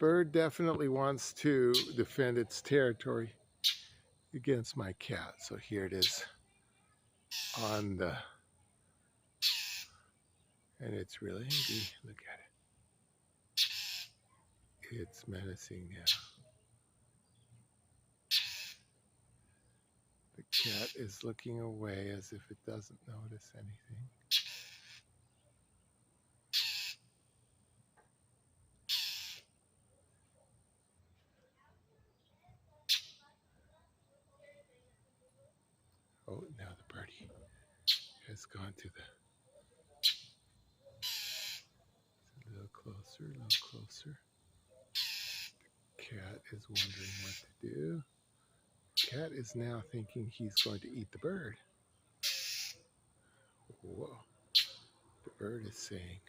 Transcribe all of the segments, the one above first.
bird definitely wants to defend its territory against my cat. So here it is on the, and it's really angry. Look at it. It's menacing now. The cat is looking away as if it doesn't notice anything. Oh, now the birdie has gone to the, a little closer, a little closer. The cat is wondering what to do. Cat is now thinking he's going to eat the bird. Whoa. The bird is saying,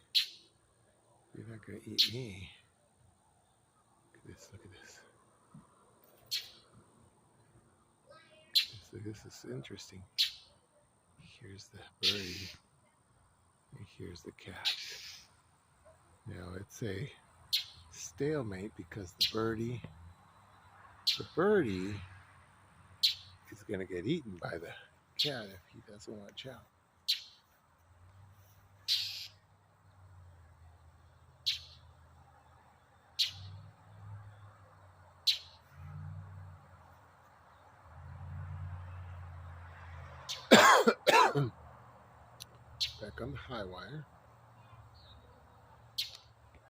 "You're not going to eat me." Look at this, look at this. So this is interesting. Here's the birdie, and here's the cat. Now it's a stalemate because the birdie is going to get eaten by the cat if he doesn't watch out. Back on the high wire.